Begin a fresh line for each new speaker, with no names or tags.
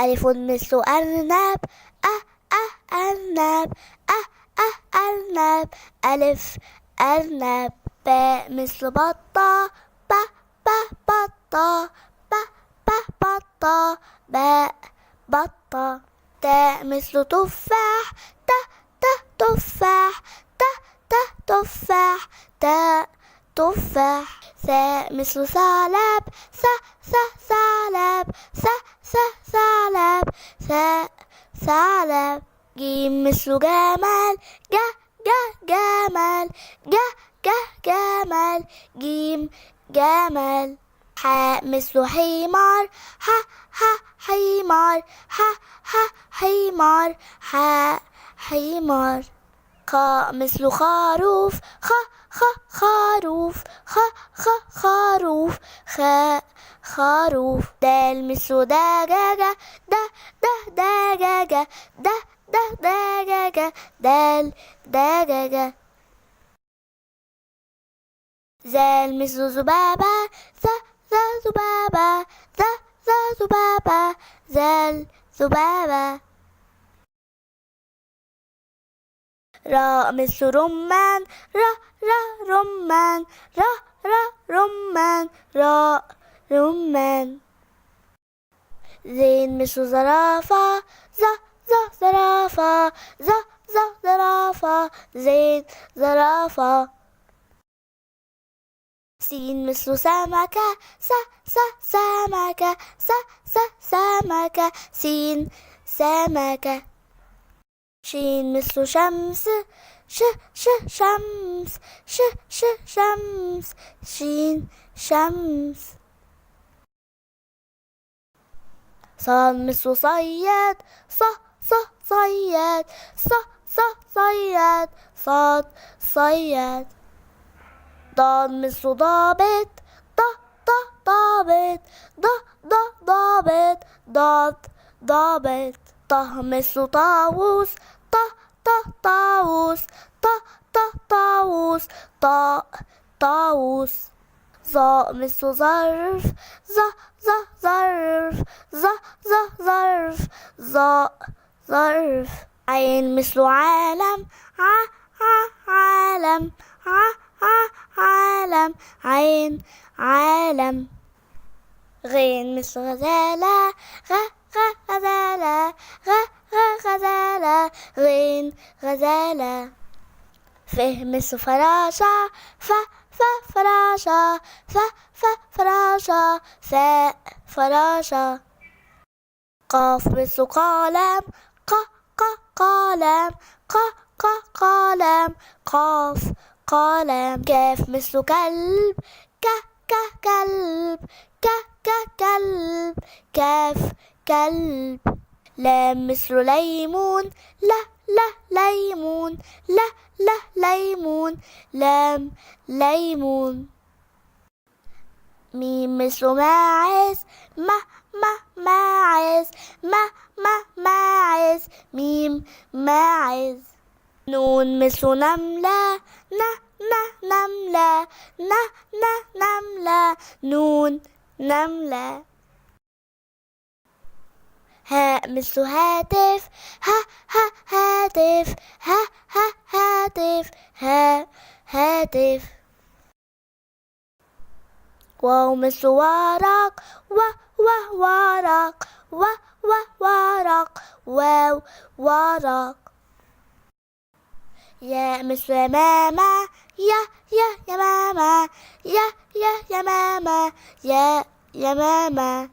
ألف مثل أرنب، أرنب، أرنب، ألف أرنب. باء مثل بطة، بطة، بطة، باء بطة. تاء مثل تفاح، تفاح، تفاح، تاء تفاح. ثاء مثل ثعلب، ثعلب، ثعلب، ثاء ثعلب. جيم مثل جمل، جمل، جمل، جيم جمل. حاء مثل حمار، حمار، حمار، حاء حمار. خاء مثل خروف، خروف، خروف، خاء خروف. دال مثل دجاجة، دجاجة، دجاجة، دال دجاجة. زال مثل ذبابة، ذبابة، ذبابة، زال ذبابة. راء مثل رمان، رمان، رمان، راء رمان. زين مثل زرافة، زرافة، زرافة، زين زرافة. سين مثل سمكة، سمكة، سمكة، سين سمكة. شين مثل شمس، شمس، شمس، شين شمس. صاد مثل صياد، صياد، صياد، صاد صياد. ضاد مثل ضابط، ضابط، ضابط، ضاد ضابط. طه مثل طاووس، طاووس، طاووس، طاء طاووس. ظاء مثل ظرف، ظرف، ظرف، ظاء ظرف. عين مثل عالم، عالم، عالم، عين عالم. غين مثل غزالة، غزالة، غزالة، غين غزالة. فه مثل فراشة، فراشة، فراشة، فاء فراشة. قاف مثل قلم، قلم، قلم، قاف قلم. كاف مثل كلب، كلب، كلب، كاف كلب. لام مثل ليمون، ليمون، ليمون، لام ليمون. ميم مثل ماعز، ماعز، ماعز، ميم ماعز. نون مثل نملة، نملة، نملة، نون نملة. هاء مثل هاتف، هاتف، هاتف، هاتف. واو مثل ورق، ورق، ورق، واو ورق. ياء مثل يمامة، يمامة، يمامة، ياء يمامة.